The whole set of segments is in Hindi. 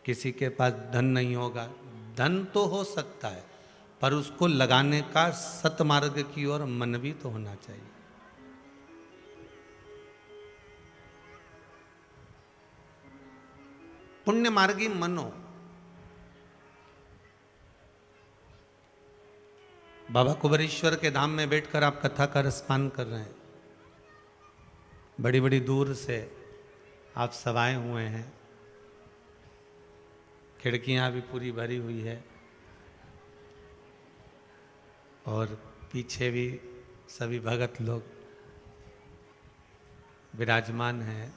किसी के पास धन नहीं होगा, धन तो हो सकता है पर उसको लगाने का सतमार्ग की ओर मन भी तो होना चाहिए। पुण्य मार्गी मन हो। बाबा कुबेरेश्वर के धाम में बैठकर आप कथा का रसपान कर रहे हैं, बड़ी बड़ी दूर से आप सब आए हुए हैं, खिड़कियां भी पूरी भरी हुई है और पीछे भी सभी भगत लोग विराजमान हैं।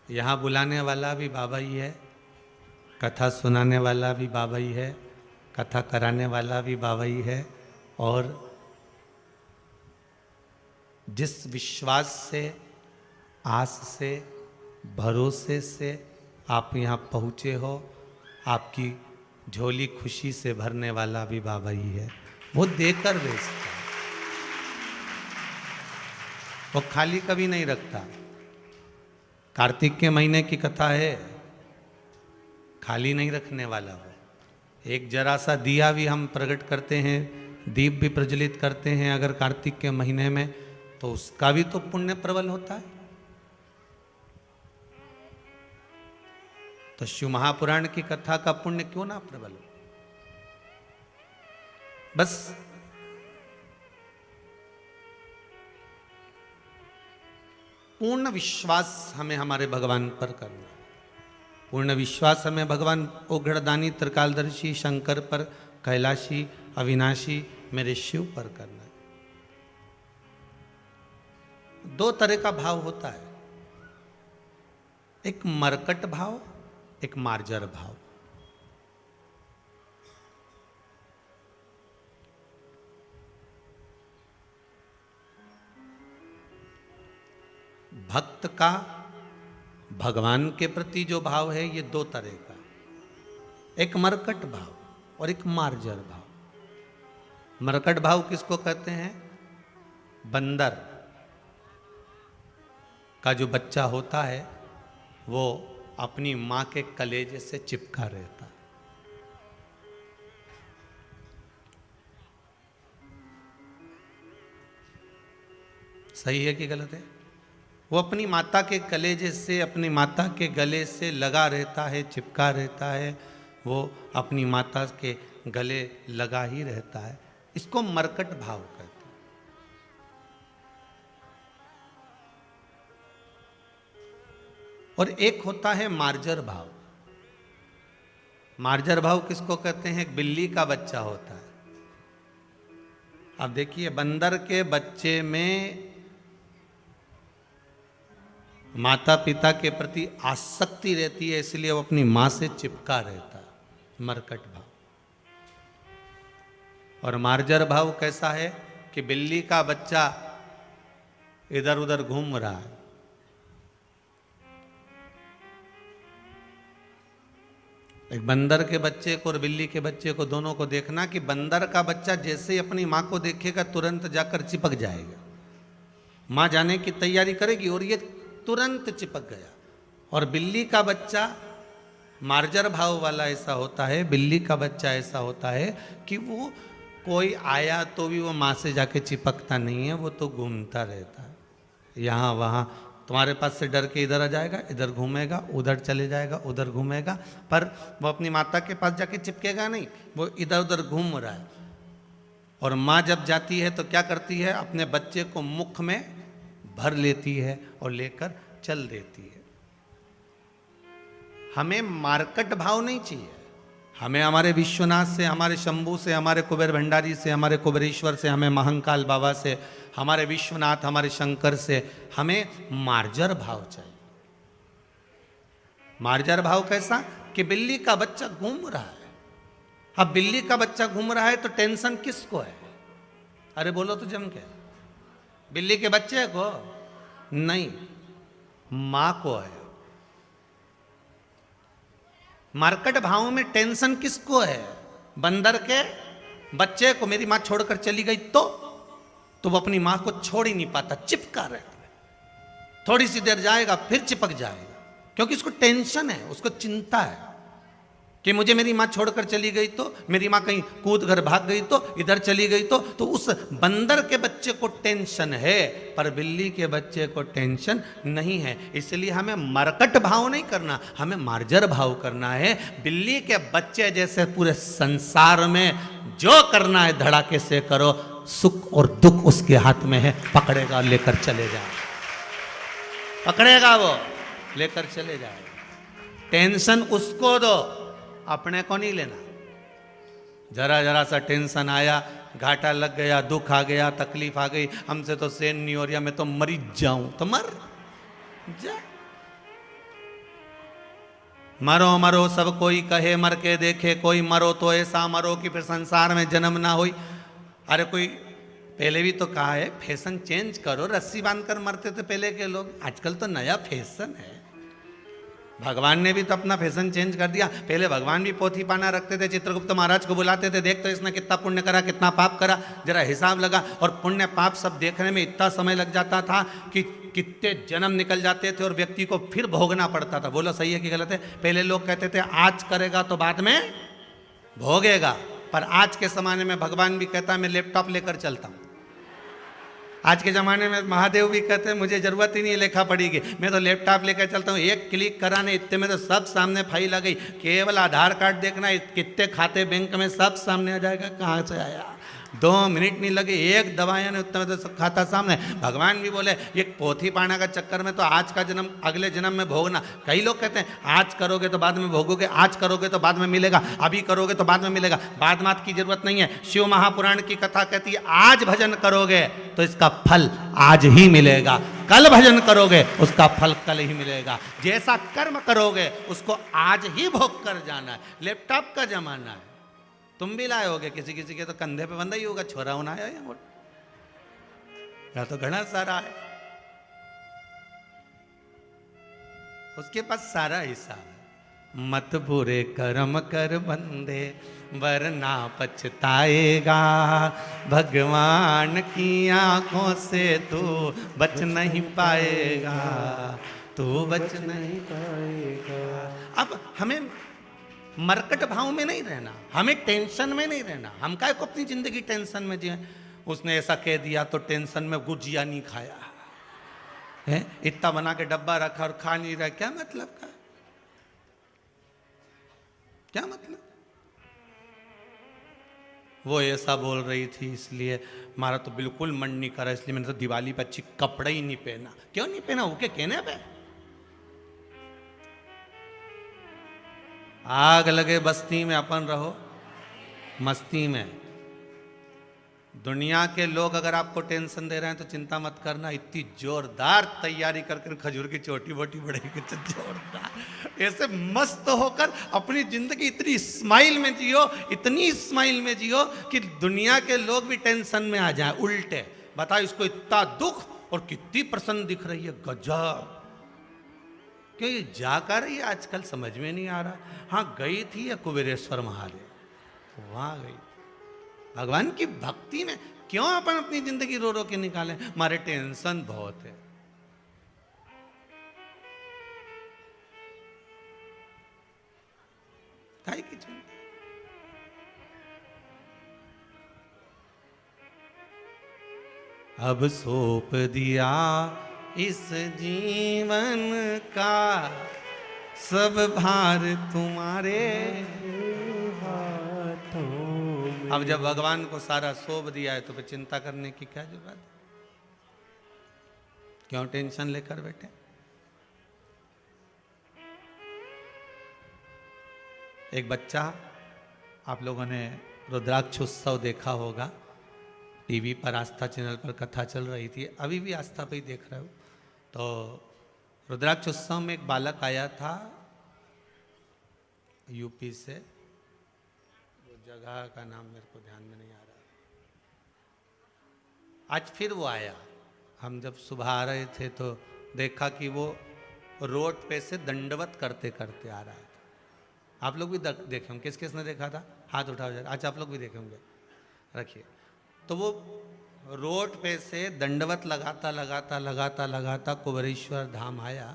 यहाँ बुलाने वाला भी बाबा ही है, कथा सुनाने वाला भी बाबा ही है, कथा कराने वाला भी बाबा ही है। और जिस विश्वास से, आस से, भरोसे से आप यहाँ पहुँचे हो, आपकी झोली खुशी से भरने वाला भी बाबा ही है। वो देकर भेजता है, वो खाली कभी नहीं रखता। कार्तिक के महीने की कथा है, खाली नहीं रखने वाला हो। एक जरा सा दिया भी हम प्रकट करते हैं, दीप भी प्रज्वलित करते हैं अगर कार्तिक के महीने में, तो उसका भी तो पुण्य प्रबल होता है। तो शिव महापुराण की कथा का पुण्य क्यों ना प्रबल हो। बस पूर्ण विश्वास हमें हमारे भगवान पर करना, पूर्ण विश्वास हमें भगवान उग्रदानी त्रिकालदर्शी शंकर पर, कैलाशी अविनाशी मेरे शिव पर करना है। दो तरह का भाव होता है, एक मरकट भाव, एक मार्जर भाव। भक्त का भगवान के प्रति जो भाव है ये दो तरह का, एक मरकट भाव और एक मार्जर भाव। मरकट भाव किसको कहते हैं? बंदर का जो बच्चा होता है वो अपनी मां के कलेजे से चिपका रहता है। सही है कि गलत है? वो अपनी माता के कलेजे से, अपनी माता के गले से लगा रहता है, चिपका रहता है, वो अपनी माता के गले लगा ही रहता है। इसको मरकट भाव कहते हैं। और एक होता है मार्जर भाव। मार्जर भाव किसको कहते हैं? एक बिल्ली का बच्चा होता है। अब देखिए, बंदर के बच्चे में माता पिता के प्रति आसक्ति रहती है, इसलिए वो अपनी मां से चिपका रहता है, मरकट भाव। और मार्जर भाव कैसा है कि बिल्ली का बच्चा इधर उधर घूम रहा है, एक बंदर के बच्चे को और बिल्ली के बच्चे को, दोनों को देखना कि बंदर का बच्चा जैसे ही अपनी मां को देखेगा तुरंत जाकर चिपक जाएगा, मां जाने की तैयारी करेगी और ये तुरंत चिपक गया। और बिल्ली का बच्चा मार्जर भाव वाला ऐसा होता है, बिल्ली का बच्चा ऐसा होता है कि वो कोई आया तो भी वो माँ से जाके चिपकता नहीं है, वो तो घूमता रहता है यहाँ वहाँ। तुम्हारे पास से डर के इधर आ जाएगा, इधर घूमेगा, उधर चले जाएगा, उधर घूमेगा, पर वो अपनी माता के पास जाके चिपकेगा नहीं, वो इधर उधर घूम रहा है। और माँ जब जाती है तो क्या करती है? अपने बच्चे को मुख में भर लेती है और लेकर चल देती है। हमें मार्कट भाव नहीं चाहिए, हमें हमारे विश्वनाथ से, हमारे शंभू से, हमारे कुबेर भंडारी से, हमारे कुबेरेश्वर से, हमें महंकाल बाबा से, हमारे विश्वनाथ, हमारे शंकर से हमें मार्जर भाव चाहिए। मार्जर भाव कैसा? कि बिल्ली का बच्चा घूम रहा है। अब बिल्ली का बच्चा घूम रहा है तो टेंशन किसको है? अरे बोलो तो जम के। बिल्ली के बच्चे को नहीं, मां को है। मार्कट भाव में टेंशन किसको है? बंदर के बच्चे को। मेरी मां छोड़कर चली गई तो तो वो अपनी माँ को छोड़ ही नहीं पाता, चिपका रहता है। थोड़ी सी देर जाएगा फिर चिपक जाएगा, क्योंकि उसको टेंशन है, उसको चिंता है कि मुझे मेरी माँ छोड़कर चली गई तो, मेरी माँ कहीं कूद कर भाग गई तो, इधर चली गई तो उस बंदर के बच्चे को टेंशन है, पर बिल्ली के बच्चे को टेंशन नहीं है। इसलिए हमें मरकट भाव नहीं करना, हमें मार्जर भाव करना है। बिल्ली के बच्चे जैसे पूरे संसार में जो करना है धड़ाके से करो, सुख और दुख उसके हाथ में है, पकड़ेगा लेकर चले जाए, पकड़ेगा वो लेकर चले जाए। टेंशन उसको दो, अपने को नहीं लेना। जरा जरा सा टेंशन आया, घाटा लग गया, दुख आ गया, तकलीफ आ गई, हमसे तो सहन नहीं हो रहा, मैं तो मरी जाऊं, तो मर जा। मरो मरो सब कोई कहे, मर के देखे कोई, मरो तो ऐसा मरो कि फिर संसार में जन्म ना होई। अरे कोई पहले भी तो कहा है, फैशन चेंज करो, रस्सी बांधकर मरते थे पहले के लोग, आजकल तो नया फैशन है। भगवान ने भी तो अपना फैशन चेंज कर दिया। पहले भगवान भी पोथी पाना रखते थे, चित्रगुप्त महाराज को बुलाते थे, देख तो इसने कितना पुण्य करा, कितना पाप करा, जरा हिसाब लगा। और पुण्य पाप सब देखने में इतना समय लग जाता था कि कितने जन्म निकल जाते थे और व्यक्ति को फिर भोगना पड़ता था। बोलो सही है कि गलत है? पहले लोग कहते थे आज करेगा तो बाद में भोगेगा, पर आज के जमाने में भगवान भी कहता है मैं लैपटॉप लेकर चलता हूँ। आज के ज़माने में महादेव भी कहते हैं मुझे ज़रूरत ही नहीं लेखा पड़ेगी, मैं तो लैपटॉप लेकर चलता हूँ, एक क्लिक कराने इतने में तो सब सामने फाइल आ गई, केवल आधार कार्ड देखना, कितने खाते बैंक में सब सामने आ जाएगा, कहाँ से आया, 2 मिनट नहीं लगे, एक दबाया ने उतने में तो सब खाता सामने। भगवान भी बोले ये पोथी पाना का चक्कर में तो आज का जन्म अगले जन्म में भोगना। कई लोग कहते हैं आज करोगे तो बाद में भोगोगे, आज करोगे तो बाद में मिलेगा, अभी करोगे तो बाद में मिलेगा। बाद मात की जरूरत नहीं है। शिव महापुराण की कथा कहती है आज भजन करोगे तो इसका फल आज ही मिलेगा, कल भजन करोगे उसका फल कल ही मिलेगा। जैसा कर्म करोगे उसको आज ही भोग कर जाना है। लैपटॉप का जमाना है, तुम भी लाए होगे, किसी किसी के तो कंधे पे बंधा ही होगा, छोरा होना आया या तो घना सारा है, उसके पास सारा हिसाब है। मत बुरे कर्म कर बंदे वरना पछताएगा, भगवान की आंखों से तू बच नहीं पाएगा, तू बच नहीं पाएगा। अब हमें मरकट भाव में नहीं रहना, हमें टेंशन में नहीं रहना। हम काय को अपनी जिंदगी टेंशन में जिए। उसने ऐसा कह दिया तो टेंशन में गुजिया नहीं खाया है, इतना बना के डब्बा रखा और खा नहीं रहा, क्या मतलब का, क्या मतलब। वो ऐसा बोल रही थी इसलिए हमारा तो बिल्कुल मन नहीं करा, इसलिए मैंने तो दिवाली पर अच्छी कपड़ा ही नहीं पहना। क्यों नहीं पहना? वो क्या कहने पे आग लगे बस्ती में अपन रहो मस्ती में। दुनिया के लोग अगर आपको टेंशन दे रहे हैं तो चिंता मत करना, इतनी जोरदार तैयारी करके खजूर की छोटी बोटी बढ़ेगी तो जोरदार ऐसे मस्त होकर अपनी जिंदगी इतनी स्माइल में जियो, इतनी स्माइल में जियो कि दुनिया के लोग भी टेंशन में आ जाए। उल्टे बताओ, इसको इतना दुख और कितनी प्रसन्न दिख रही है, गजब। क्यों ये जा कर रही है आजकल समझ में नहीं आ रहा। हाँ गई थी या कुबेरेश्वर महादेव, वहां गई। भगवान की भक्ति में क्यों अपन अपनी जिंदगी रो रो के निकालें? हमारे टेंशन बहुत है। काहे की चिंता? अब सौंप दिया इस जीवन का सब भार तुम्हारे हाथों में। अब जब भगवान को सारा सौंप दिया है तो फिर चिंता करने की क्या जरूरत है? क्यों टेंशन लेकर बैठे? एक बच्चा, आप लोगों ने रुद्राक्ष उत्सव देखा होगा, टीवी पर आस्था चैनल पर कथा चल रही थी, अभी भी आस्था पे ही देख रहे हो। तो रुद्राक्ष उत्सव में एक बालक आया था यूपी से, वो जगह का नाम मेरे को ध्यान में नहीं आ रहा। आज फिर वो आया। हम जब सुबह आ रहे थे तो देखा कि वो रोड पे से दंडवत करते करते आ रहा था। आप लोग भी देखे होंगे, किस किस ने देखा था? हाथ उठाओ जरा। अच्छा, आप लोग भी देखे होंगे, रखिए। तो वो रोड पे से दंडवत लगाता लगाता लगाता लगाता कुबेरेश्वर धाम आया।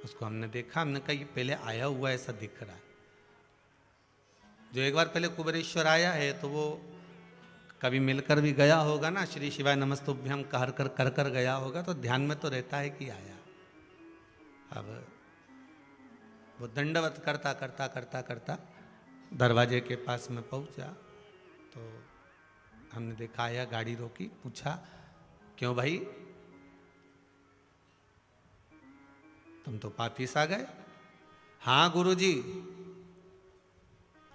उसको हमने देखा, हमने कहा ये पहले आया हुआ ऐसा दिख रहा है। जो एक बार पहले कुबेरेश्वर आया है तो वो कभी मिलकर भी गया होगा ना, श्री शिवाय नमस्तुभ्यम कर कर गया होगा, तो ध्यान में तो रहता है कि आया। अब वो दंडवत करता करता करता करता दरवाजे के पास में पहुंचा तो हमने देखा, आया, गाड़ी रोकी, पूछा क्यों भाई तुम तो पातीस आ गए? हाँ गुरुजी,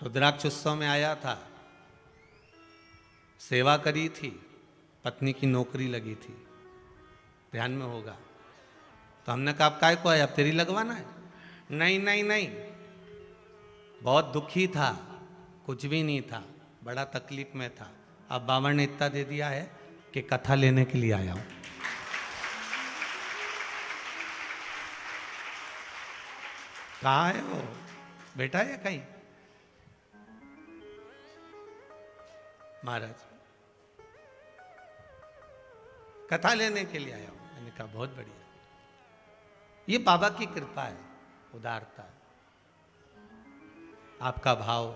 रुद्राक्ष उत्सव में आया था, सेवा करी थी, पत्नी की नौकरी लगी थी, ध्यान में होगा। तो हमने कहा अब काय को है, अब तेरी लगवाना है? नहीं नहीं नहीं, बहुत दुखी था, कुछ भी नहीं था, बड़ा तकलीफ में था, अब बाबा ने इतना दे दिया है कि कथा लेने के लिए आया हूं। कहाँ है वो बेटा है कहीं? महाराज कथा लेने के लिए आया हूं। मैंने कहा बहुत बढ़िया, ये बाबा की कृपा है, उदारता है, आपका भाव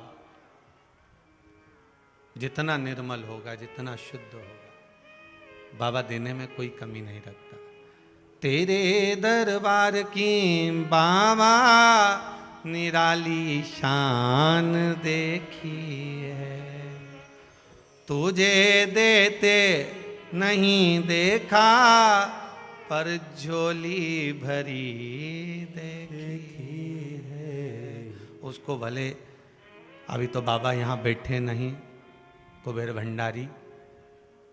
जितना निर्मल होगा, जितना शुद्ध होगा, बाबा देने में कोई कमी नहीं रखता। तेरे दरबार की बाबा निराली शान देखी है, तुझे देते नहीं देखा, पर झोली भरी देखी है। उसको भले अभी तो बाबा यहाँ बैठे नहीं, कुबेर भंडारी,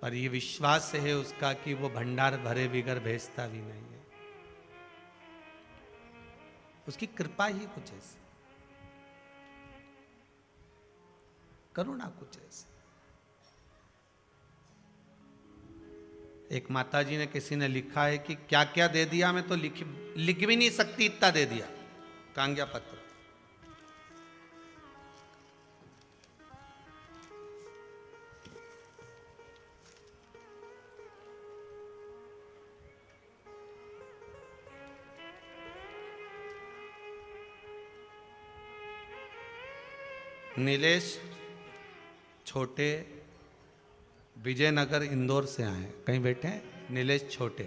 पर ये विश्वास है उसका कि वो भंडार भरे बिगर भेजता भी नहीं है। उसकी कृपा ही कुछ ऐसी, करुणा कुछ ऐसी। एक माता जी ने, किसी ने लिखा है कि क्या क्या दे दिया, मैं तो लिख भी नहीं सकती, इतना दे दिया, कांग्या पत्र। नीलेश छोटे विजयनगर इंदौर से आए, कहीं बैठे हैं? नीलेश छोटे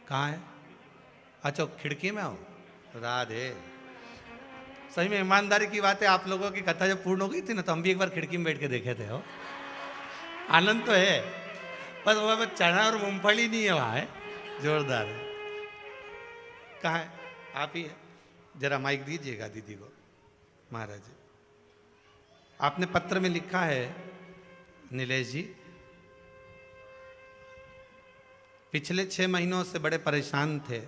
कहाँ है? अच्छा खिड़की में हो, राधे। सही में ईमानदारी की बात है, आप लोगों की कथा जब पूर्ण हो गई थी ना तो हम भी एक बार खिड़की में बैठ के देखे थे। हो आनंद तो है, बस वो चना और मूंगफली नहीं है वहाँ, है जोरदार है। कहाँ है? आप ही है, जरा माइक दीजिएगा दीदी को। महाराज जी, आपने पत्र में लिखा है नीलेश जी, पिछले 6 महीनों से बड़े परेशान थे,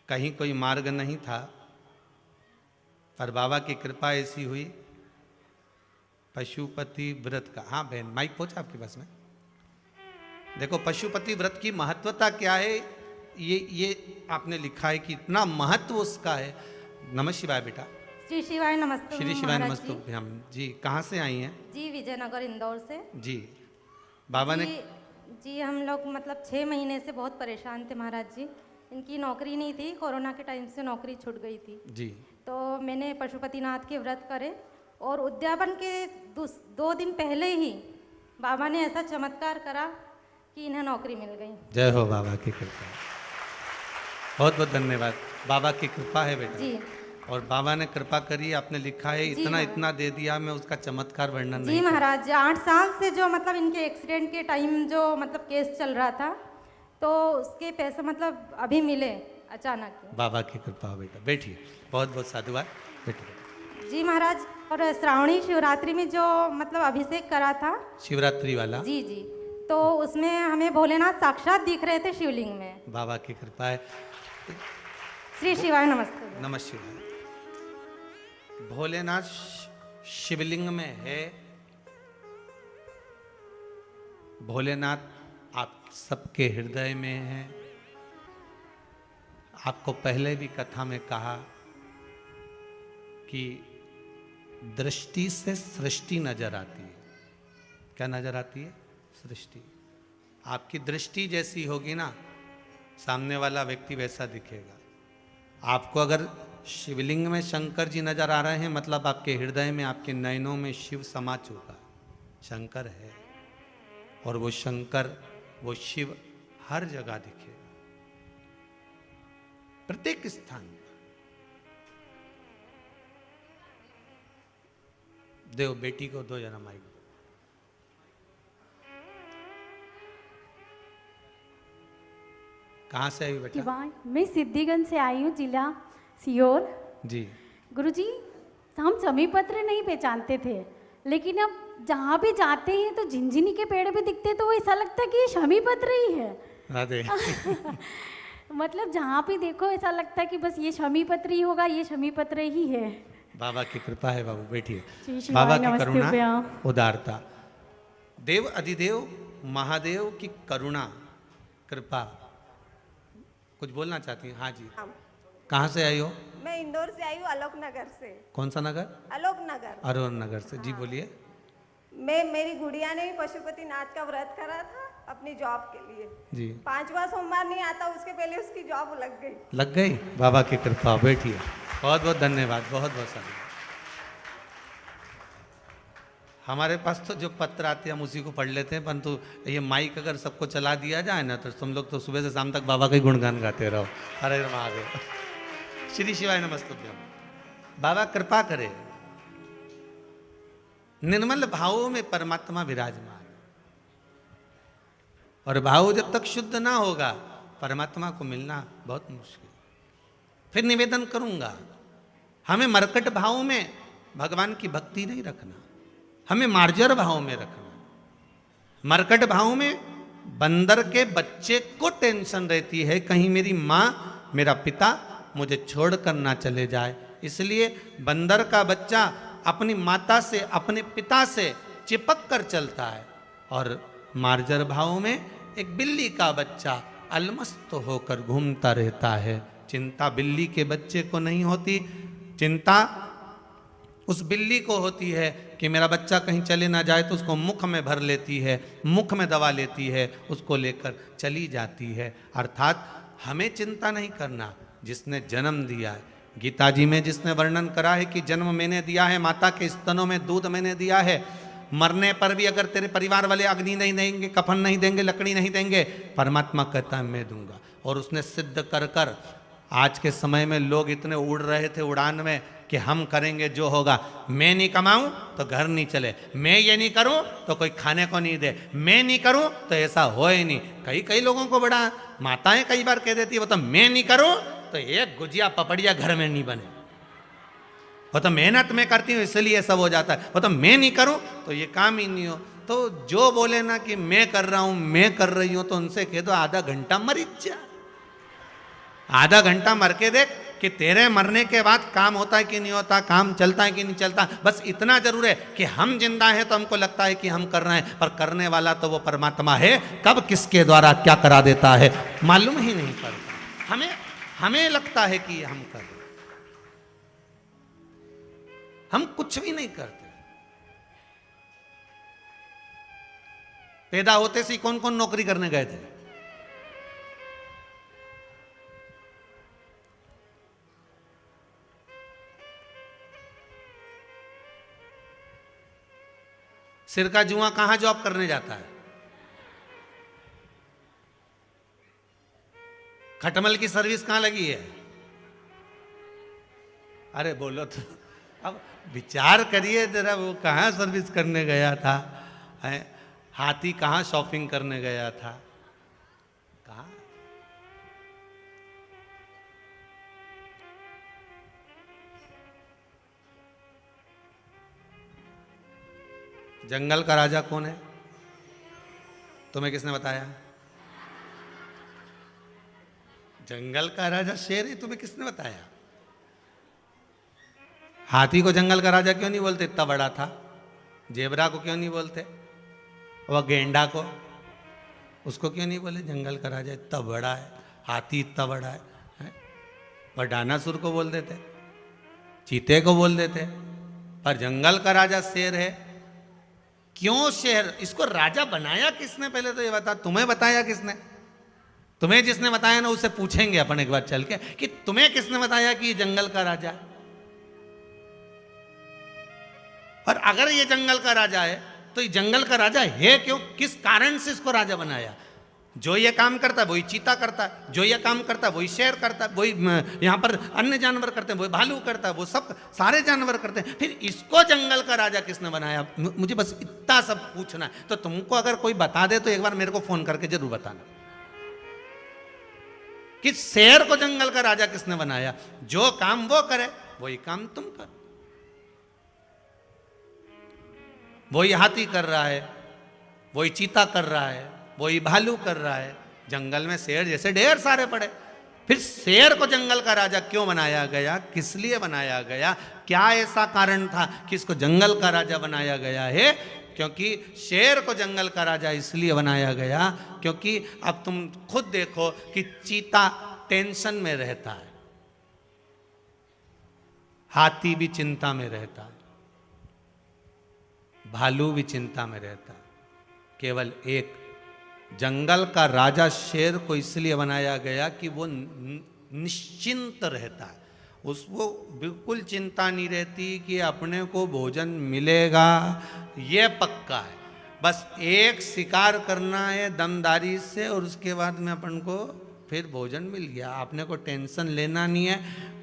कहीं कोई मार्ग नहीं था, पर बाबा की कृपा ऐसी हुई, पशुपति व्रत का। हाँ बहन, माइक पहुंचा आपके पास में? देखो पशुपति व्रत की महत्वता क्या है, ये आपने लिखा है कि इतना महत्व उसका है। नमः शिवाय बेटा। श्री शिवाय नमस्ते। श्री शिवाय नमस्ते। हम जी कहाँ से आई हैं? जी विजयनगर इंदौर से। जी बाबा ने जी हम लोग मतलब 6 महीने से बहुत परेशान थे महाराज जी। इनकी नौकरी नहीं थी, कोरोना के टाइम से नौकरी छूट गई थी जी। तो मैंने पशुपतिनाथ के व्रत करे और उद्यापन के 2 दिन पहले ही बाबा ने ऐसा चमत्कार करा कि इन्हें नौकरी मिल गई। जय हो बाबा की कृपा। बहुत बहुत धन्यवाद, बाबा की कृपा है बेटा जी। और बाबा ने कृपा करी, आपने लिखा है इतना इतना दे दिया, मैं उसका चमत्कार वर्णन नहीं। जी महाराज, 8 साल से जो मतलब इनके एक्सीडेंट के टाइम जो मतलब केस चल रहा था तो उसके पैसे मतलब अभी मिले अचानक। बाबा की कृपा हो बेटा, बैठिए। बहुत बहुत साधुवाद, बैठिए। जी महाराज, और श्रावणी शिवरात्रि में जो मतलब अभिषेक करा था, शिवरात्रि वाला, जी जी, तो उसमें हमें भोलेनाथ साक्षात दिख रहे थे शिवलिंग में। बाबा की कृपा है। श्री शिवाय नमस्ते। नमः शिवाय। भोलेनाथ शिवलिंग में है। भोलेनाथ आप सबके हृदय में है। आपको पहले भी कथा में कहा कि दृष्टि से सृष्टि नजर आती है। क्या नजर आती है? सृष्टि। आपकी दृष्टि जैसी होगी ना, सामने वाला व्यक्ति वैसा दिखेगा। आपको अगर शिवलिंग में शंकर जी नजर आ रहे हैं, मतलब आपके हृदय में, आपके नयनों में शिव समा चुका, शंकर है। और वो शंकर, वो शिव हर जगह दिखेगा, प्रत्येक स्थान पर। देव बेटी को दो जरा माइक। कहाँ से आई बेटा? मैं सिद्धिगंज से आई हूँ, जिला सीहोर। जी गुरुजी, हम शमी पत्र नहीं पहचानते थे, लेकिन अब जहाँ भी जाते हैं तो झिंझिनी के पेड़ पे दिखते तो ऐसा लगता है कि ये शमी पत्र ही है। मतलब जहाँ भी देखो ऐसा लगता है कि बस ये शमी पत्र ही होगा, ये शमी पत्र ही है। बाबा की कृपा है बाबू, बैठिए। बाबा की करुणा, उदारता, देव अधिदेव महादेव की करुणा कृपा। कुछ बोलना चाहती हैं? हाँ जी। कहाँ से आई हो? मैं इंदौर से आई हूँ, आलोक नगर से। कौन सा नगर? आलोक नगर। अरोन नगर से। जी बोलिए। मेरी गुड़िया ने भी पशुपति नाथ का व्रत करा था अपनी जॉब के लिए जी। 5वां सोमवार नहीं आता, उसके पहले उसकी जॉब लग गई। लग गई? बाबा की कृपा। बैठिए। बहुत बहुत धन्यवाद, बहुत बहुत सारा। हमारे पास तो जो पत्र आते हैं हम उसी को पढ़ लेते हैं, परंतु ये माइक अगर सबको चला दिया जाए ना तो तुम लोग तो सुबह से शाम तक बाबा का ही गुणगान गाते रहो। हरे महादेव। श्री शिवाय नमस्तुभ्यम। बाबा कृपा करे, निर्मल भावों में परमात्मा विराजमान, और भाव जब तक शुद्ध ना होगा परमात्मा को मिलना बहुत मुश्किल। फिर निवेदन करूंगा, हमें मरकट भाव में भगवान की भक्ति नहीं रखना, हमें मार्जर भाव में रखना। मरकट भाव में बंदर के बच्चे को टेंशन रहती है कहीं मेरी माँ मेरा पिता मुझे छोड़कर ना चले जाए, इसलिए बंदर का बच्चा अपनी माता से अपने पिता से चिपक कर चलता है। और मार्जर भाव में एक बिल्ली का बच्चा अलमस्त होकर घूमता रहता है। चिंता बिल्ली के बच्चे को नहीं होती, चिंता उस बिल्ली को होती है कि मेरा बच्चा कहीं चले ना जाए, तो उसको मुख में भर लेती है, मुख में दबा लेती है, उसको लेकर चली जाती है। अर्थात हमें चिंता नहीं करना, जिसने जन्म दिया है। गीता जी में जिसने वर्णन करा है कि जन्म मैंने दिया है, माता के स्तनों में दूध मैंने दिया है, मरने पर भी अगर तेरे परिवार वाले अग्नि नहीं देंगे, कफन नहीं देंगे, लकड़ी नहीं देंगे, परमात्मा कहता है मैं दूंगा। और उसने सिद्ध कर कर, आज के समय में लोग इतने उड़ रहे थे उड़ान में कि हम करेंगे जो होगा, मैं नहीं कमाऊं तो घर नहीं चले, मैं ये नहीं करूं तो कोई खाने को नहीं दे, मैं नहीं करूं तो ऐसा हो ही नहीं। कई लोगों को बड़ा माताएं कई बार कह देती है, वो तो मैं नहीं करूं तो एक गुजिया पपड़िया घर में नहीं बने, वो तो मेहनत में करती हूँ इसलिए सब हो जाता है, वो तो मैं नहीं करूं तो ये काम ही नहीं हो। तो जो बोले ना कि मैं कर रहा हूं, मैं कर रही हूं, तो उनसे कह दो आधा घंटा मर जा, आधा घंटा मर के देख कि तेरे मरने के बाद काम होता है कि नहीं होता, काम चलता है कि नहीं चलता। बस इतना जरूर है कि हम जिंदा हैं तो हमको लगता है कि हम कर रहे हैं, पर करने वाला तो वो परमात्मा है, कब किसके द्वारा क्या करा देता है मालूम ही नहीं पड़ता। हमें लगता है कि हम कर रहे, हम कुछ भी नहीं करते। पैदा होते से कौन कौन नौकरी करने गए थे? सिर का जुआ कहां जॉब करने जाता है? खटमल की सर्विस कहां लगी है? अरे बोलो तो, अब विचार करिए जरा, वो कहां सर्विस करने गया था? हाथी कहां शॉपिंग करने गया था? कहां? जंगल का राजा कौन है? तुम्हें किसने बताया? जंगल का राजा शेर है, तुम्हें किसने बताया? हाथी को जंगल का राजा क्यों नहीं बोलते? इतना बड़ा था। जेबरा को क्यों नहीं बोलते? वह गेंडा को, उसको क्यों नहीं बोले जंगल का राजा? इतना बड़ा है, हाथी इतना बड़ा है। वह डानासुर को बोल देते, चीते को बोल देते, पर जंगल का राजा शेर है। क्यों शेर? इसको राजा बनाया किसने? पहले तो ये बता, तुम्हें बताया किसने? तुम्हें जिसने बताया ना उससे पूछेंगे अपन एक बार चल के कि तुम्हें किसने बताया कि ये जंगल का राजा है। और अगर ये जंगल का राजा है तो ये जंगल का राजा है क्यों? किस कारण से इसको राजा बनाया? जो ये काम करता है वही चीता करता है, जो ये काम करता है वही शेर करता है, वही यहाँ पर अन्य जानवर करते हैं, वही भालू करता है, वो सब सारे जानवर करते हैं। फिर इसको जंगल का राजा किसने बनाया? मुझे बस इतना सब पूछना है। तो तुमको अगर कोई बता दे तो एक बार मेरे को फोन करके जरूर बताना कि शेर को जंगल का राजा किसने बनाया। जो काम वो करे वही काम तुम कर। वही हाथी कर रहा है, वही चीता कर रहा है, वही भालू कर रहा है। जंगल में शेर जैसे ढेर सारे पड़े। फिर शेर को जंगल का राजा क्यों बनाया गया? किस लिए बनाया गया? क्या ऐसा कारण था कि इसको जंगल का राजा बनाया गया है? क्योंकि शेर को जंगल का राजा इसलिए बनाया गया क्योंकि अब तुम खुद देखो कि चीता टेंशन में रहता है, हाथी भी चिंता में रहता है, भालू भी चिंता में रहता है। केवल एक जंगल का राजा शेर को इसलिए बनाया गया कि वो निश्चिंत रहता है। उसको बिल्कुल चिंता नहीं रहती कि अपने को भोजन मिलेगा, ये पक्का है। बस एक शिकार करना है दमदारी से और उसके बाद में अपन को फिर भोजन मिल गया। आपने को टेंशन लेना नहीं है।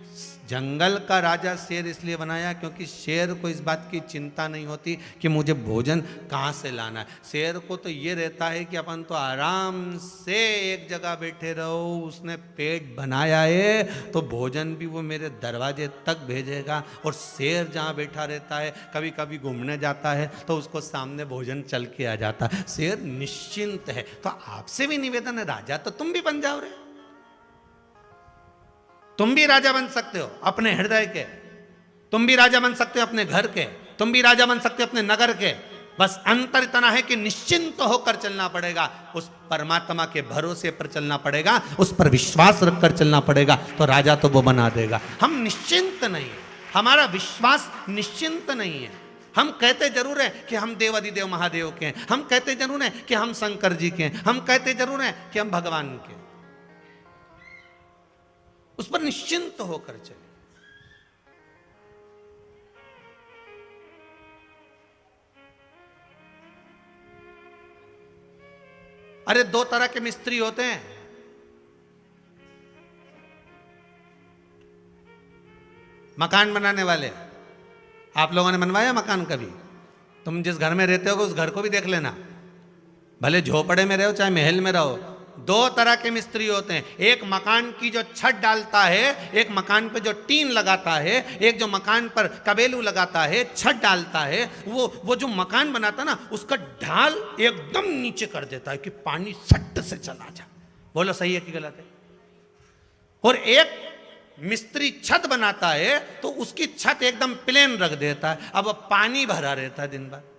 जंगल का राजा शेर इसलिए बनाया क्योंकि शेर को इस बात की चिंता नहीं होती कि मुझे भोजन कहाँ से लाना है। शेर को तो ये रहता है कि अपन तो आराम से एक जगह बैठे रहो, उसने पेट बनाया है तो भोजन भी वो मेरे दरवाजे तक भेजेगा। और शेर जहाँ बैठा रहता है, कभी कभी घूमने जाता है तो उसको सामने भोजन चल के आ जाता है। शेर निश्चिंत है। तो आपसे भी निवेदन है, राजा तो तुम भी बन जाओ रे। तुम भी राजा बन सकते हो अपने हृदय के, तुम भी राजा बन सकते हो अपने घर के, तुम भी राजा बन सकते हो अपने नगर के। बस अंतर इतना है कि निश्चिंत होकर चलना पड़ेगा, उस परमात्मा के भरोसे पर चलना पड़ेगा, उस पर विश्वास रखकर चलना पड़ेगा, तो राजा तो वो बना देगा। हम निश्चिंत नहीं है, हमारा विश्वास निश्चिंत नहीं है। हम कहते जरूर हैं कि हम देवाधिदेव महादेव के हैं, हम कहते जरूर हैं कि हम शंकर जी के हैं, हम कहते जरूर हैं कि हम भगवान के हैं। उस पर निश्चिंत होकर चले। अरे दो तरह के मिस्त्री होते हैं। मकान बनाने वाले। आप लोगों ने बनवाया मकान कभी? तुम जिस घर में रहते हो उस घर को भी देख लेना, भले झोपड़े में रहो चाहे महल में रहो। दो तरह के मिस्त्री होते हैं। एक मकान की जो छत डालता है, एक मकान पे जो टीन लगाता है, एक जो मकान पर कबेलू लगाता है, छत डालता है। वो जो मकान बनाता है ना, उसका ढाल एकदम नीचे कर देता है कि पानी सट से चला जाए। बोलो सही है कि गलत है? और एक मिस्त्री छत बनाता है तो उसकी छत एकदम प्लेन रख देता है, अब पानी भरा रहता है दिन भर।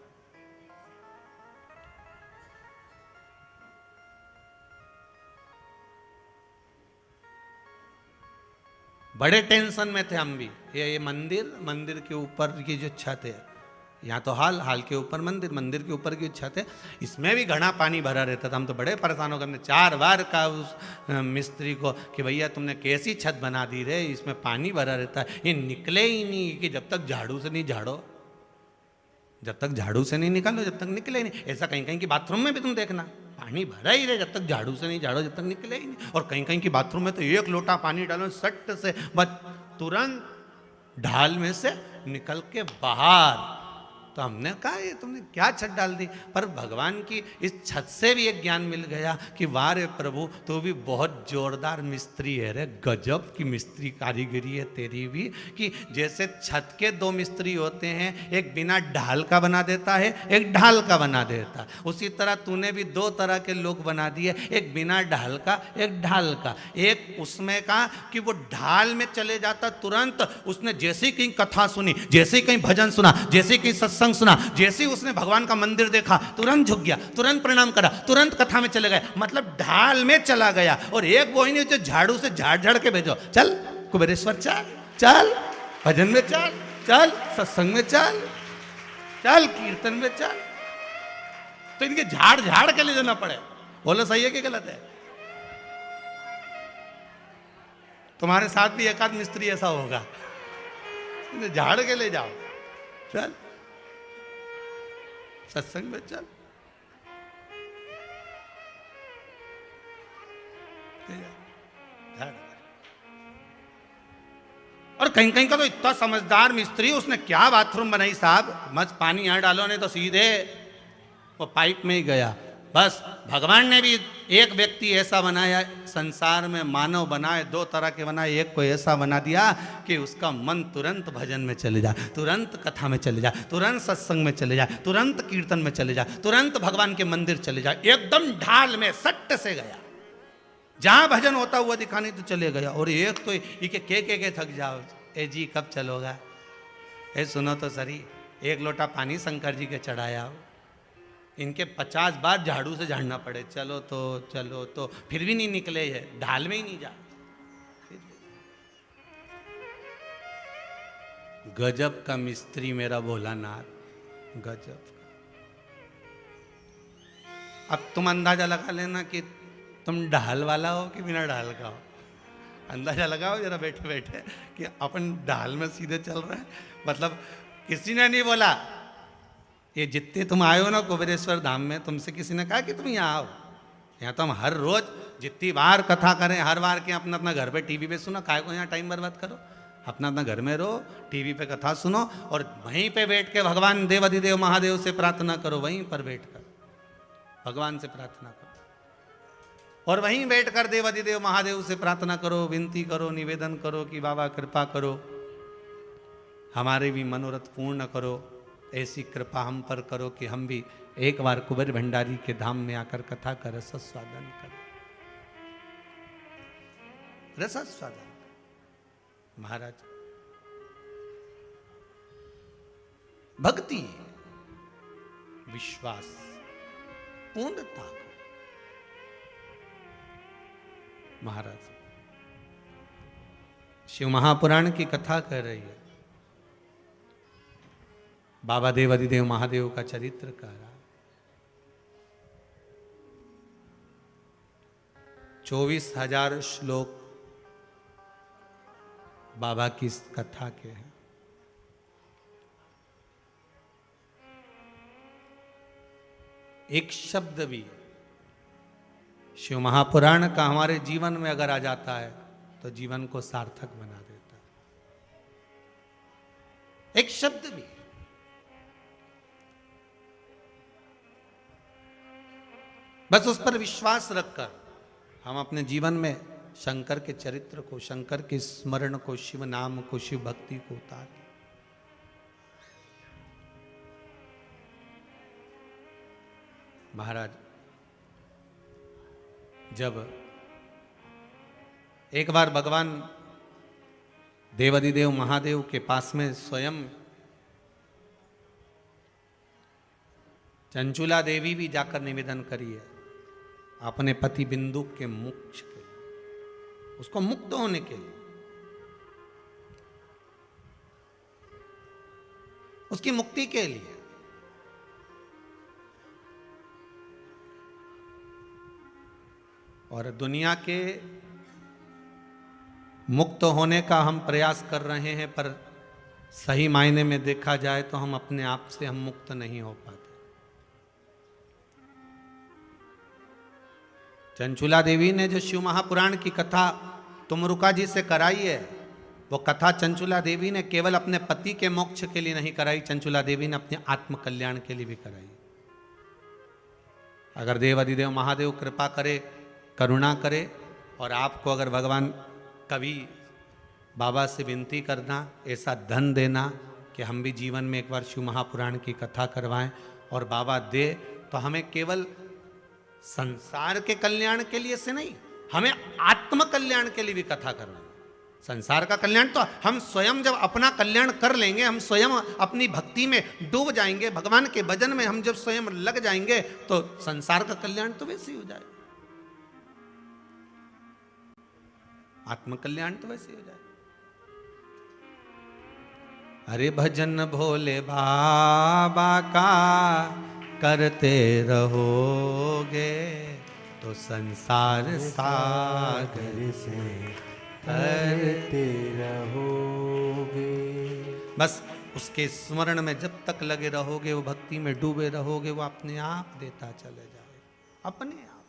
बड़े टेंशन में थे हम भी। ये मंदिर के ऊपर की जो छत है, यहाँ तो हाल के ऊपर मंदिर के ऊपर की छत है, इसमें भी घना पानी भरा रहता था। हम तो बड़े परेशान हो गए। हमने 4 बार कहा उस मिस्त्री को कि भैया तुमने कैसी छत बना दी रे, इसमें पानी भरा रहता है, ये निकले ही नहीं। कि जब तक झाड़ू से नहीं झाड़ो, जब तक झाड़ू से नहीं निकालो, जब तक निकले ही नहीं। ऐसा कहीं कहीं की बाथरूम में भी तुम देखना, पानी भरा ही रहे, जब तक झाड़ू से नहीं झाड़ो, जब तक निकले ही नहीं। और कहीं कहीं की बाथरूम में तो 1 लोटा पानी डालो, सट से बस तुरंत ढाल में से निकल के बाहर। तो हमने कहा ये तुमने क्या छत डाल दी? पर भगवान की इस छत से भी एक ज्ञान मिल गया कि वाह रे प्रभु, तू भी बहुत जोरदार मिस्त्री है रे, गजब की मिस्त्री कारीगरी है तेरी भी। कि जैसे छत के 2 मिस्त्री होते हैं, एक बिना ढाल का बना देता है, एक ढाल का बना देता है, उसी तरह तूने भी 2 तरह के लोग बना दिए, एक बिना ढाल का, एक ढाल का। एक उसमें का कि वो ढाल में चले जाता तुरंत, उसने जैसे ही कहीं कथा सुनी, जैसे ही कहीं भजन सुना, जैसे ही कहीं सत्संग सुना, जैसे ही उसने भगवान का मंदिर देखा, तुरंत झुक गया, तुरंत प्रणाम करा, तुरंत कथा में चले गए, मतलब ढाल में चला गया। और एक वो ही नहीं जो झाड़ू से झाड़ झाड़ के भेजो, चल कुबेरेश्वर चल, चल भजन में चल, चल सत्संग में चल, चल कीर्तन में चल। तो इनके झाड़ झाड़ के ले जाना पड़े। बोलो सही है कि गलत है? तुम्हारे साथ भी एक आध मिस्त्री ऐसा होगा, इन्हें झाड़ के ले जाओ, चल सत्संग में चल। और कहीं कहीं का तो इतना समझदार मिस्त्री, उसने क्या बाथरूम बनाई साहब, मस्त पानी यहां डालो, नहीं तो सीधे वो पाइप में ही गया। बस भगवान ने भी एक व्यक्ति ऐसा बनाया, संसार में मानव बनाए, दो तरह के बनाए, एक को ऐसा बना दिया कि उसका मन तुरंत भजन में चले जाए, तुरंत कथा में चले जाए, तुरंत सत्संग में चले जाए, तुरंत कीर्तन में चले जाए, तुरंत भगवान के मंदिर चले जाए, एकदम ढाल में सट्ट से गया, जहां भजन होता हुआ दिखा नहीं तो चले गया। और एक तो के थक जाओ, ए जी कब चलोगा, ए सुनो तो सरी, एक लोटा पानी शंकर जी के चढ़ाया, इनके 50 बार झाड़ू से झाड़ना पड़े, चलो तो फिर भी नहीं निकले, है ढाल में ही नहीं जा। गजब का मिस्त्री मेरा भोलानाथ, गजब का। अब तुम अंदाजा लगा लेना कि तुम ढाल वाला हो कि बिना ढाल का हो। अंदाजा लगाओ जरा बैठे बैठे कि अपन ढाल में सीधे चल रहे हैं। मतलब किसी ने नहीं बोला, ये जितने तुम आए हो ना कुबेरेश्वर धाम में, तुमसे किसी ने कहा कि तुम यहाँ आओ। यहाँ तो हम हर रोज जितनी बार कथा करें, हर बार के अपना अपना घर पे टीवी पे सुनो, काय को यहाँ टाइम बर्बाद करो, अपना अपना घर में रहो, टीवी पे कथा सुनो और वहीं पे बैठ के भगवान देवाधिदेव महादेव से प्रार्थना करो, वहीं पर बैठ कर भगवान से प्रार्थना करो और वहीं बैठकर देवाधिदेव महादेव से प्रार्थना करो, विनती करो, निवेदन करो कि बाबा कृपा करो, हमारे भी मनोरथ पूर्ण करो, ऐसी कृपा हम पर करो कि हम भी एक बार कुबेर भंडारी के धाम में आकर कथा का रसस्वादन करें, रसस्वादन। महाराज भक्ति, विश्वास, पूर्णता को महाराज शिव महापुराण की कथा कर रही है, बाबा देवाधिदेव महादेव का चरित्र कह रहा, 24,000 श्लोक बाबा की इस कथा के हैं। एक शब्द भी शिव महापुराण का हमारे जीवन में अगर आ जाता है तो जीवन को सार्थक बना देता है। एक शब्द भी, बस उस पर विश्वास रखकर हम अपने जीवन में शंकर के चरित्र को, शंकर के स्मरण को, शिव नाम को, शिव भक्ति को उतार। महाराज जब एक बार भगवान देवाधिदेव महादेव के पास में स्वयं चंचुला देवी भी जाकर निवेदन करी है अपने पति बिंदुक के मोक्ष के लिए, उसको मुक्त होने के लिए, उसकी मुक्ति के लिए। और दुनिया के मुक्त होने का हम प्रयास कर रहे हैं, पर सही मायने में देखा जाए तो हम अपने आप से हम मुक्त नहीं हो पाते। चंचुला देवी ने जो शिव महापुराण की कथा तुमरुका जी से कराई है, वो कथा चंचुला देवी ने केवल अपने पति के मोक्ष के लिए नहीं कराई, चंचुला देवी ने अपने आत्म कल्याण के लिए भी कराई। अगर देवाधिदेव महादेव कृपा करे, करुणा करे और आपको अगर भगवान कभी बाबा से विनती करना, ऐसा धन देना कि हम भी जीवन में एक बार शिव महापुराण की कथा करवाएं और बाबा दे, तो हमें केवल संसार के कल्याण के लिए से नहीं, हमें आत्म कल्याण के लिए भी कथा करना। संसार का कल्याण तो हम स्वयं जब अपना कल्याण कर लेंगे, हम स्वयं अपनी भक्ति में डूब जाएंगे, भगवान के भजन में हम जब स्वयं लग जाएंगे तो संसार का कल्याण तो वैसे ही हो जाएगा, आत्म कल्याण तो वैसे ही हो जाए। अरे भजन भोले बाबा का करते रहोगे तो संसार सागर से तरते रहोगे। बस उसके स्मरण में जब तक लगे रहोगे, वो भक्ति में डूबे रहोगे, वो अपने आप देता चले जाएगा, अपने आप।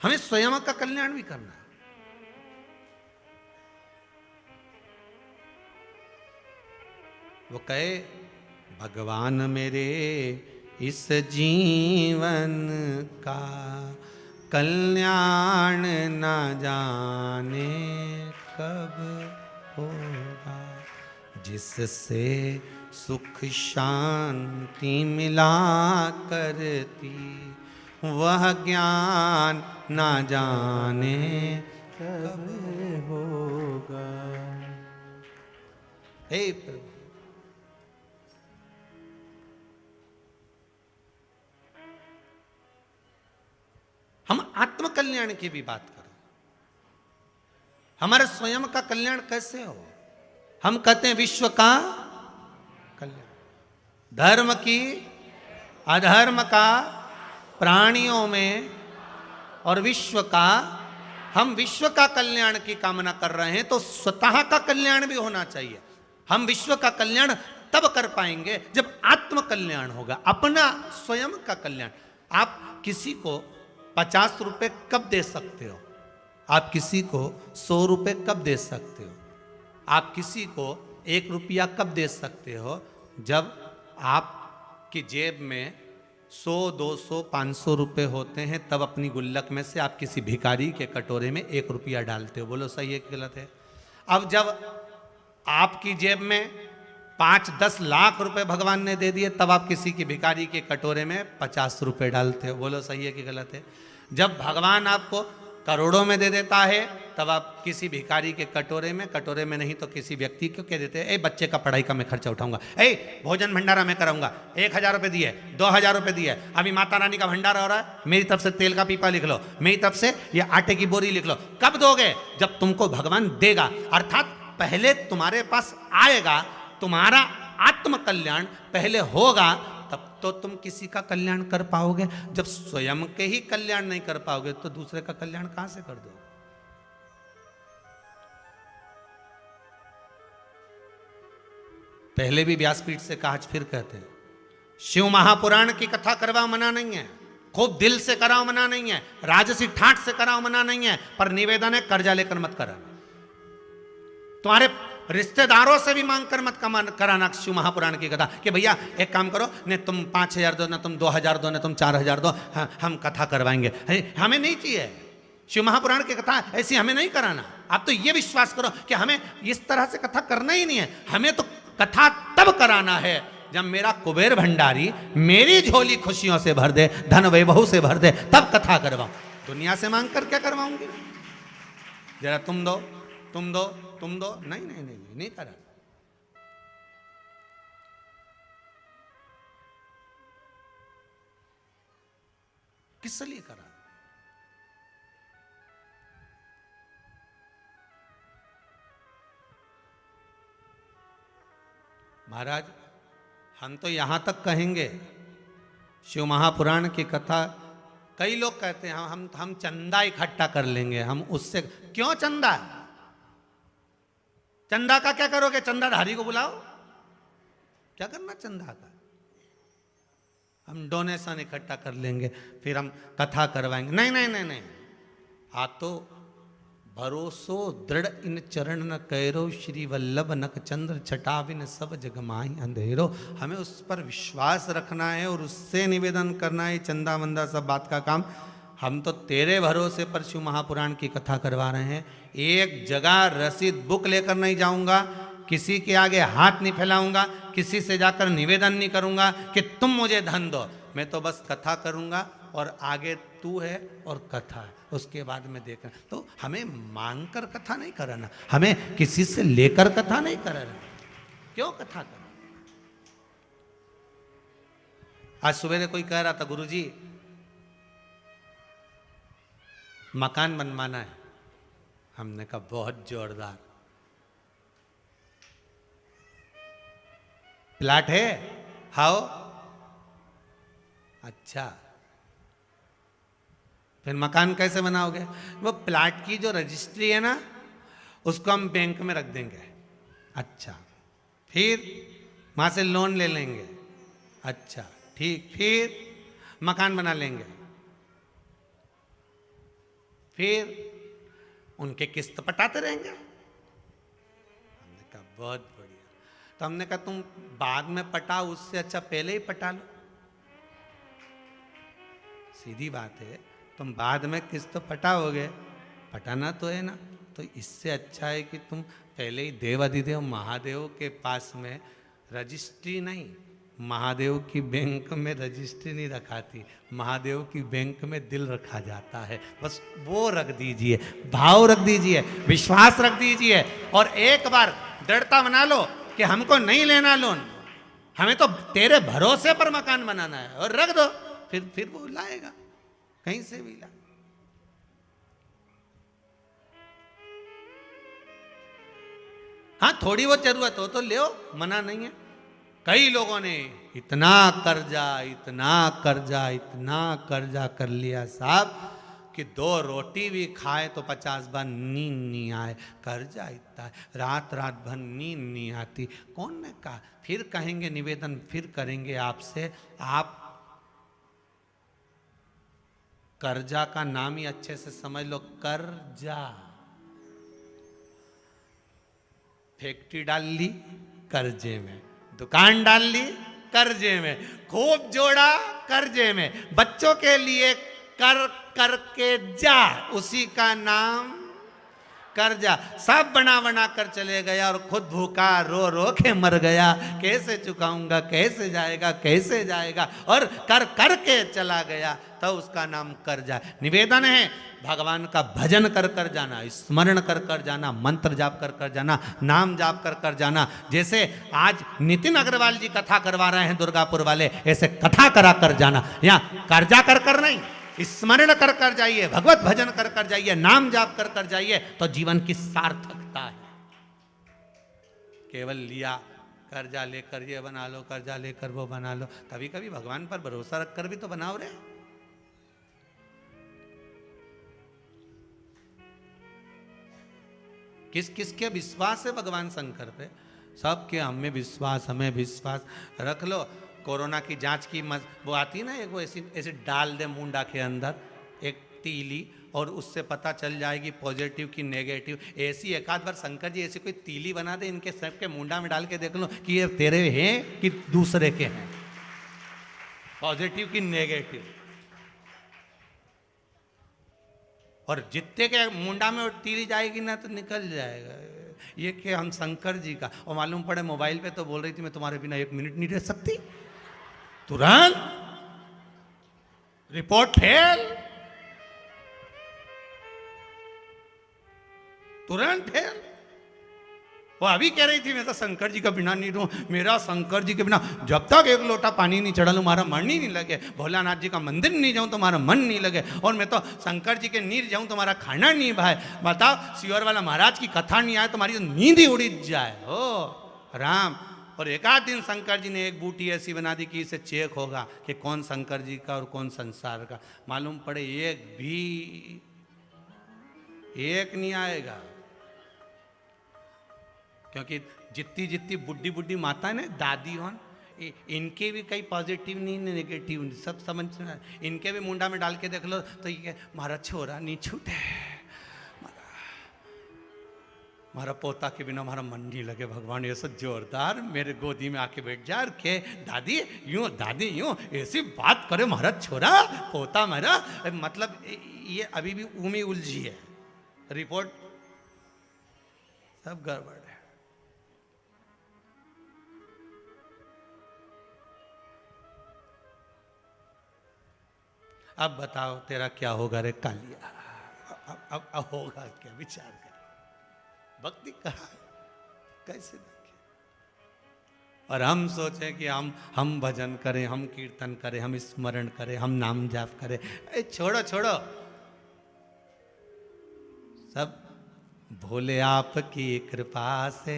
हमें स्वयं का कल्याण भी करना है। वो कहे भगवान मेरे इस जीवन का कल्याण न जाने कब होगा, जिससे सुख शांति मिला करती वह ज्ञान न जाने कब होगा। हे प्रभु, हम आत्म कल्याण की भी बात करें, हमारे स्वयं का कल्याण कैसे हो। हम कहते हैं विश्व का कल्याण, धर्म की, अधर्म का, प्राणियों में और विश्व का। हम विश्व का कल्याण की कामना कर रहे हैं तो स्वतः का कल्याण भी होना चाहिए। हम विश्व का कल्याण तब कर पाएंगे जब आत्म कल्याण होगा, अपना स्वयं का कल्याण। आप किसी को 50 रुपए कब दे सकते हो? आप किसी को 100 रुपए कब दे सकते हो? आप किसी को 1 रुपया कब दे सकते हो? जब आपकी जेब में 100, 200, 500 रुपए होते हैं, तब अपनी गुल्लक में से आप किसी भिखारी के कटोरे में 1 रुपया डालते हो। बोलो सही है कि गलत है? अब जब आपकी जेब में 5-10 लाख रुपए भगवान ने दे दिए, तब आप किसी की भिखारी के कटोरे में 50 रुपए डालते हो। बोलो सही है कि गलत है? जब भगवान आपको करोड़ों में दे देता है, तब आप किसी भिखारी के कटोरे में नहीं तो किसी व्यक्ति को कह देते हैं, ए बच्चे का पढ़ाई का मैं खर्चा उठाऊंगा, ए भोजन भंडारा मैं कराऊंगा, 1000 रुपये दिए, 2000 रुपये दिए, अभी माता रानी का भंडारा हो रहा है, मेरी तरफ से तेल का पीपा लिख लो, मेरी तरफ से ये आटे की बोरी लिख लो। कब दोगे? जब तुमको भगवान देगा, अर्थात पहले तुम्हारे पास आएगा, तुम्हारा आत्म कल्याण पहले होगा, तब तो तुम किसी का कल्याण कर पाओगे। जब स्वयं के ही कल्याण नहीं कर पाओगे तो दूसरे का कल्याण कहां से कर दो? पहले भी व्यासपीठ से कहा, आज फिर कहते हैं, शिव महापुराण की कथा करवाओ मना नहीं है, खूब दिल से कराओ मना नहीं है, राजसी ठाठ से कराओ मना नहीं है, पर निवेदन है कर्जा लेकर मत कराना। तुम्हारे रिश्तेदारों से भी मांग कर मत कराना शिव महापुराण की कथा कि भैया एक काम करो, न तुम 5000 दो, न तुम 2000 दो, न तुम 4000 दो, हम कथा करवाएंगे। हमें नहीं चाहिए शिव महापुराण की कथा, ऐसी हमें नहीं कराना। आप तो ये विश्वास करो कि हमें इस तरह से कथा करना ही नहीं है। हमें तो कथा तब कराना है जब मेरा कुबेर भंडारी मेरी झोली खुशियों से भर दे, धन वैभव से भर दे, तब कथा करवाऊं। दुनिया से मांग कर क्या करवाऊंगी? जरा तुम दो, तुम दो, तुम दो, नहीं नहीं नहीं नहीं, नहीं करा। किस लिए करा? महाराज, हम तो यहां तक कहेंगे शिव महापुराण की कथा, कई लोग कहते हैं हम चंदा इकट्ठा कर लेंगे, हम उससे क्यों चंदा? चंदा का क्या करोगे? चंदाधारी को बुलाओ, क्या करना चंदा का? हम डोनेशन इकट्ठा कर लेंगे, फिर हम कथा करवाएंगे। नहीं नहीं नहीं नहीं, आप तो भरोसो दृढ़ इन चरण न कैरो, श्री वल्लभ नक चंद्र छटाविन सब जग माही अंधेरो। हमें उस पर विश्वास रखना है और उससे निवेदन करना है। चंदा वंदा सब बात का काम, हम तो तेरे भरोसे पर शिव महापुराण की कथा करवा रहे हैं। एक जगह रसीद बुक लेकर नहीं जाऊंगा, किसी के आगे हाथ नहीं फैलाऊंगा, किसी से जाकर निवेदन नहीं करूंगा कि तुम मुझे धन दो। मैं तो बस कथा करूंगा और आगे तू है और कथा है, उसके बाद में देखना। तो हमें मांग कर कथा नहीं कराना, हमें किसी से लेकर कथा नहीं कराना। क्यों कथा करना? आज सवेरे कोई कह रहा था, गुरुजी मकान बनवाना है। हमने कहा बहुत जोरदार। प्लाट है? हाओ। अच्छा, फिर मकान कैसे बनाओगे? वो प्लाट की जो रजिस्ट्री है ना, उसको हम बैंक में रख देंगे। अच्छा, फिर वहां से लोन ले लेंगे। अच्छा ठीक, फिर मकान बना लेंगे, फिर उनके किस्त पटाते रहेंगे। हमने कहा बहुत बढ़िया। तो हमने कहा तुम बाद में पटाओ, उससे अच्छा पहले ही पटा लो। सीधी बात है, तुम बाद में किस्त पटाओगे, पटाना तो है ना, तो इससे अच्छा है कि तुम पहले ही देवाधिदेव महादेव के पास में रजिस्ट्री नहीं, महादेव की बैंक में रजिस्ट्री नहीं रखाती, महादेव की बैंक में दिल रखा जाता है। बस वो रख दीजिए, भाव रख दीजिए, विश्वास रख दीजिए, और एक बार दृढ़ता बना लो कि हमको नहीं लेना लोन, हमें तो तेरे भरोसे पर मकान बनाना है, और रख दो, फिर वो लाएगा, कहीं से भी ला। हाँ थोड़ी बहुत जरूरत हो तो ले, मना नहीं है। कई लोगों ने इतना कर्जा इतना कर्जा इतना कर्जा कर लिया साहब कि 2 रोटी भी खाए तो 50 बार नींद नहीं आए। कर्जा इतना है, रात रात भर नींद नहीं आती। कौन ने कहा? फिर कहेंगे, निवेदन फिर करेंगे आपसे, आप कर्जा का नाम ही अच्छे से समझ लो, कर्जा। फैक्ट्री डाल ली कर्जे में, दुकान डाल ली कर्जे में, खूब जोड़ा कर्जे में, बच्चों के लिए कर करके जा, उसी का नाम कर्जा। सब बना बना कर चले गया और खुद भूखा रो रो के मर गया। कैसे चुकाऊंगा, कैसे जाएगा, कैसे जाएगा, और कर करके चला गया, तो उसका नाम कर्जा। निवेदन है, भगवान का भजन कर कर जाना, स्मरण कर कर जाना, मंत्र जाप कर कर जाना, नाम जाप कर कर जाना। जैसे आज नितिन अग्रवाल जी कथा करवा रहे हैं दुर्गापुर वाले, ऐसे कथा करा कर जाना। यहाँ कर्जा कर कर नहीं, स्मरण कर कर जाइए, भगवत भजन कर कर जाइए, नाम जाप कर कर जाइए, तो जीवन की सार्थकता है। केवल लिया कर्जा लेकर ये बना लो, कर्जा लेकर वो बना लो। कभी कभी भगवान पर भरोसा रखकर भी तो बनाओ रे। किस किस के विश्वास है भगवान शंकर पे? सबके हमें विश्वास, हमें विश्वास रख लो। कोरोना की जांच की वो आती ना, एक वो ऐसी डाल दे मुंडा के अंदर एक तीली, और उससे पता चल जाएगी पॉजिटिव की नेगेटिव। ऐसी एक आध बार शंकर जी ऐसी कोई तीली बना दे, इनके सबके मुंडा में डाल के देख लो कि ये तेरे हैं कि दूसरे के हैं, पॉजिटिव की नेगेटिव। और जितने के मुंडा में तीली जाएगी ना तो निकल जाएगा ये कि हम शंकर जी का। और मालूम पड़े मोबाइल पे तो बोल रही थी मैं तुम्हारे बिना 1 मिनट नहीं रह सकती, तुरंत रिपोर्ट फेल, तुरंत फेल। वो अभी कह रही थी मैं तो शंकर जी का बिना नहीं रहूं, मेरा शंकर जी के बिना जब तक 1 लोटा पानी नहीं चढ़ा लूं हमारा मन ही नहीं लगे, भोलानाथ जी का मंदिर नहीं जाऊं तो हमारा मन नहीं लगे, और मैं तो शंकर जी के नीर जाऊं तो हमारा खाना नहीं भाई। बताओ, सियोर वाला महाराज की कथा नहीं आए तो हमारी नींद ही उड़ जाए। ओ राम। और एक आध दिन शंकर जी ने एक बूटी ऐसी बना दी कि इसे चेक होगा कि कौन शंकर जी का और कौन संसार का। मालूम पड़े एक नहीं आएगा, क्योंकि जितनी जितनी बुड्ढी बुड्ढी माता है ना, दादी होन, इनके भी कई पॉजिटिव नहीं नेगेटिव सब समझ। इनके भी मुंडा में डाल के देख लो तो ये हमारा छोरा नहीं छूटे, हमारा पोता के बिना हमारा मन नहीं लगे। भगवान ये सब जोरदार मेरे गोदी में आके बैठ जा के दादी यूं ऐसी बात करे हमारा छोरा पोता मेरा। मतलब ये अभी भी उमी उलझी है, रिपोर्ट सब गड़बड़ है। अब बताओ तेरा क्या होगा रे कालिया? अब होगा क्या? विचार कर। भक्ति कहा कैसे देखें? और हम सोचें कि हम भजन करें, हम कीर्तन करें, हम स्मरण करें, हम नाम जाप करें। छोड़ो छोड़ो, सब भोले आपकी कृपा से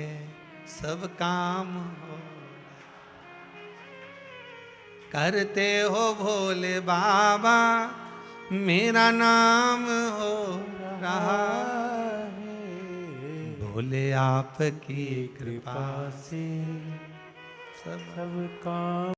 सब काम हो, करते हो भोले बाबा मेरा नाम हो रहा है, भोले आपकी कृपा से सब काम